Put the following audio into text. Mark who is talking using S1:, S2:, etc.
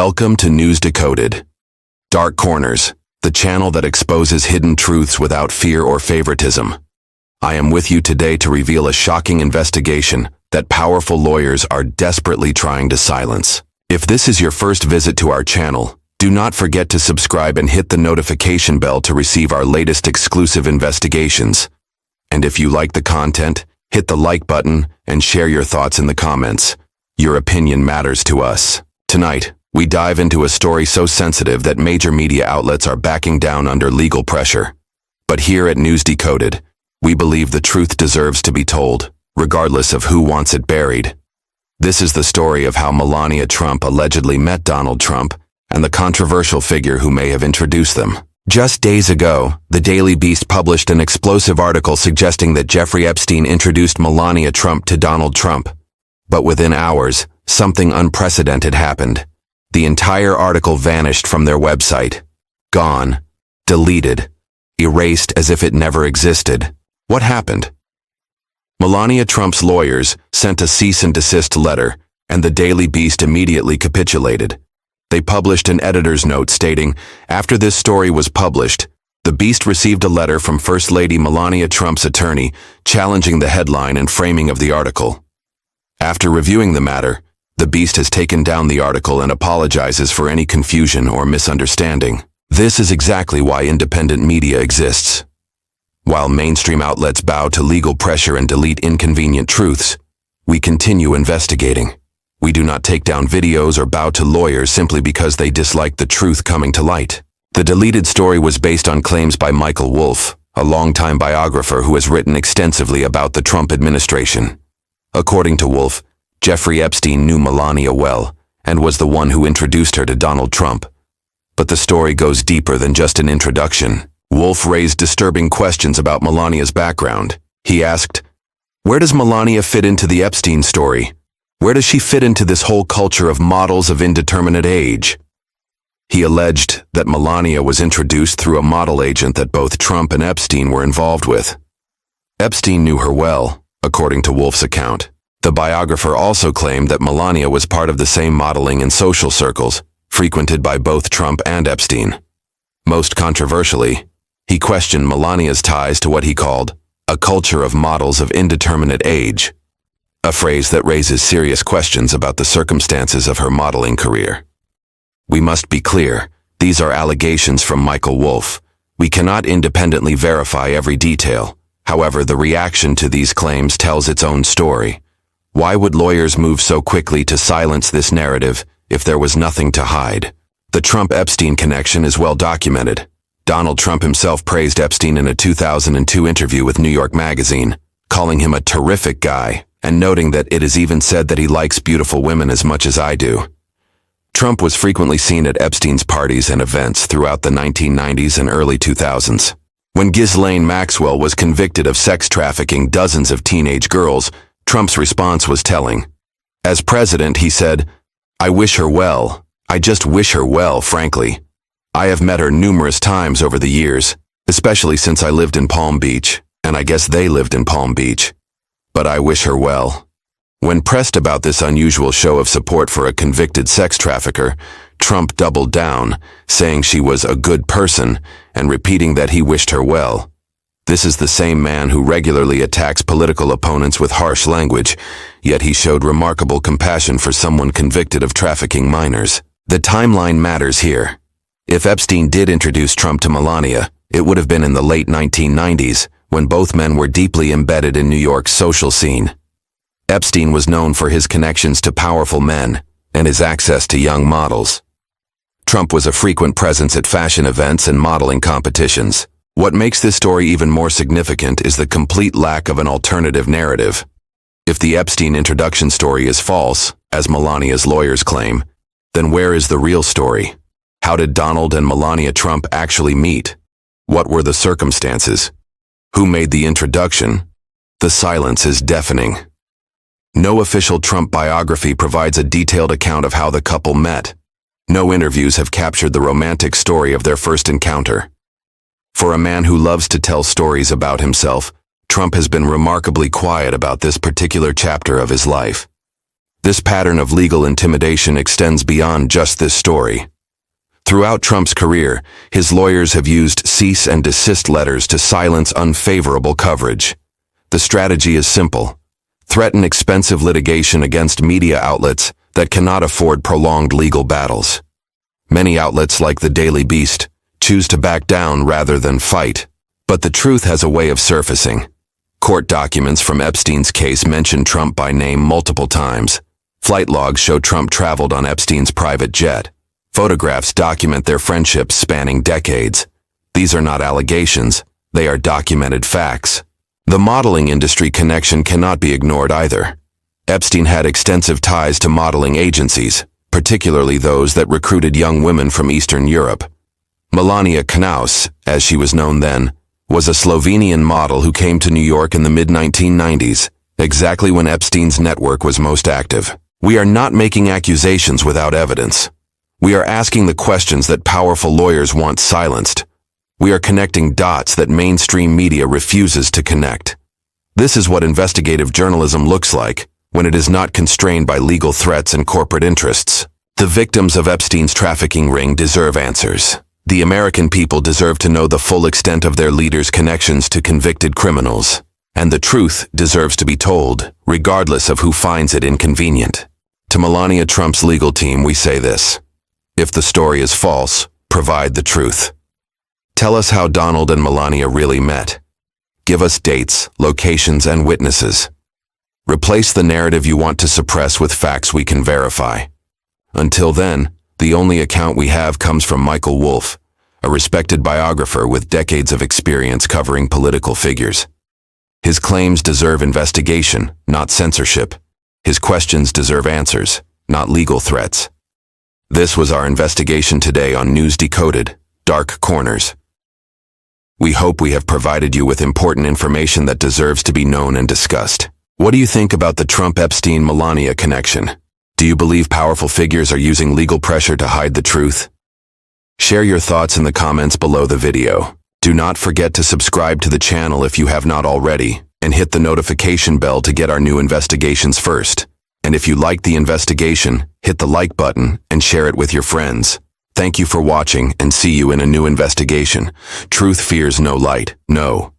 S1: Welcome to NewsDecoded. Dark Corners, the channel that exposes hidden truths without fear or favoritism. I am with you today to reveal a shocking investigation that powerful lawyers are desperately trying to silence. If this is your first visit to our channel, do not forget to subscribe and hit the notification bell to receive our latest exclusive investigations. And if you like the content, hit the like button and share your thoughts in the comments. Your opinion matters to us. Tonight, we dive into a story so sensitive that major media outlets are backing down under legal pressure. But here at NewsDecoded, we believe the truth deserves to be told, regardless of who wants it buried. This is the story of how Melania Trump allegedly met Donald Trump and the controversial figure who may have introduced them. Just days ago, the Daily Beast published an explosive article suggesting that Jeffrey Epstein introduced Melania Trump to Donald Trump. But within hours, something unprecedented happened. The entire article vanished from their website. Gone. Deleted. Erased as if it never existed. What happened? Melania Trump's lawyers sent a cease and desist letter, and the Daily Beast immediately capitulated. They published an editor's note stating, after this story was published, the Beast received a letter from First Lady Melania Trump's attorney challenging the headline and framing of the article. After reviewing the matter, the Beast has taken down the article and apologizes for any confusion or misunderstanding. This is exactly why independent media exists. While mainstream outlets bow to legal pressure and delete inconvenient truths, we continue investigating. We do not take down videos or bow to lawyers simply because they dislike the truth coming to light. The deleted story was based on claims by Michael Wolff, a longtime biographer who has written extensively about the Trump administration. According to Wolff, Jeffrey Epstein knew Melania well and was the one who introduced her to Donald Trump. But the story goes deeper than just an introduction. Wolff raised disturbing questions about Melania's background. He asked, where does Melania fit into the Epstein story? Where does she fit into this whole culture of models of indeterminate age? He alleged that Melania was introduced through a model agent that both Trump and Epstein were involved with. Epstein knew her well, according to Wolff's account. The biographer also claimed that Melania was part of the same modeling and social circles, frequented by both Trump and Epstein. Most controversially, he questioned Melania's ties to what he called a culture of models of indeterminate age, a phrase that raises serious questions about the circumstances of her modeling career. We must be clear, these are allegations from Michael Wolff. We cannot independently verify every detail. However, the reaction to these claims tells its own story. Why would lawyers move so quickly to silence this narrative if there was nothing to hide? The Trump-Epstein connection is well documented. Donald Trump himself praised Epstein in a 2002 interview with New York Magazine, calling him a terrific guy, and noting that it is even said that he likes beautiful women as much as I do. Trump was frequently seen at Epstein's parties and events throughout the 1990s and early 2000s. When Ghislaine Maxwell was convicted of sex trafficking dozens of teenage girls, Trump's response was telling. As president, he said, I wish her well. I just wish her well, frankly. I have met her numerous times over the years, especially since I lived in Palm Beach, and I guess they lived in Palm Beach. But I wish her well. When pressed about this unusual show of support for a convicted sex trafficker, Trump doubled down, saying she was a good person and repeating that he wished her well. This is the same man who regularly attacks political opponents with harsh language, yet he showed remarkable compassion for someone convicted of trafficking minors. The timeline matters here. If Epstein did introduce Trump to Melania, it would have been in the late 1990s, when both men were deeply embedded in New York's social scene. Epstein was known for his connections to powerful men and his access to young models. Trump was a frequent presence at fashion events and modeling competitions. What makes this story even more significant is the complete lack of an alternative narrative. If the Epstein introduction story is false, as Melania's lawyers claim, then where is the real story? How did Donald and Melania Trump actually meet? What were the circumstances? Who made the introduction? The silence is deafening. No official Trump biography provides a detailed account of how the couple met. No interviews have captured the romantic story of their first encounter. For a man who loves to tell stories about himself, Trump has been remarkably quiet about this particular chapter of his life. This pattern of legal intimidation extends beyond just this story. Throughout Trump's career, his lawyers have used cease and desist letters to silence unfavorable coverage. The strategy is simple: threaten expensive litigation against media outlets that cannot afford prolonged legal battles. Many outlets, like the Daily Beast, choose to back down rather than fight. But the truth has a way of surfacing. Court documents from Epstein's case mention Trump by name multiple times. Flight logs show Trump traveled on Epstein's private jet. Photographs document their friendships spanning decades. These are not allegations, they are documented facts. The modeling industry connection cannot be ignored either. Epstein had extensive ties to modeling agencies, particularly those that recruited young women from Eastern Europe. Melania Trump, as she was known then, was a Slovenian model who came to New York in the mid-1990s, exactly when Epstein's network was most active. We are not making accusations without evidence. We are asking the questions that powerful lawyers want silenced. We are connecting dots that mainstream media refuses to connect. This is what investigative journalism looks like when it is not constrained by legal threats and corporate interests. The victims of Epstein's trafficking ring deserve answers. The American people deserve to know the full extent of their leaders' connections to convicted criminals. And the truth deserves to be told, regardless of who finds it inconvenient. To Melania Trump's legal team, we say this: if the story is false, provide the truth. Tell us how Donald and Melania really met. Give us dates, locations, and witnesses. Replace the narrative you want to suppress with facts we can verify. Until then, the only account we have comes from Michael Wolff, a respected biographer with decades of experience covering political figures. His claims deserve investigation, not censorship. His questions deserve answers, not legal threats. This was our investigation today on NewsDecoded, Dark Corners. We hope we have provided you with important information that deserves to be known and discussed. What do you think about the Trump-Epstein-Melania connection? Do you believe powerful figures are using legal pressure to hide the truth? Share your thoughts in the comments below the video. Do not forget to subscribe to the channel if you have not already, and hit the notification bell to get our new investigations first. And if you liked the investigation, hit the like button and share it with your friends. Thank you for watching, and see you in a new investigation. Truth fears no light. No.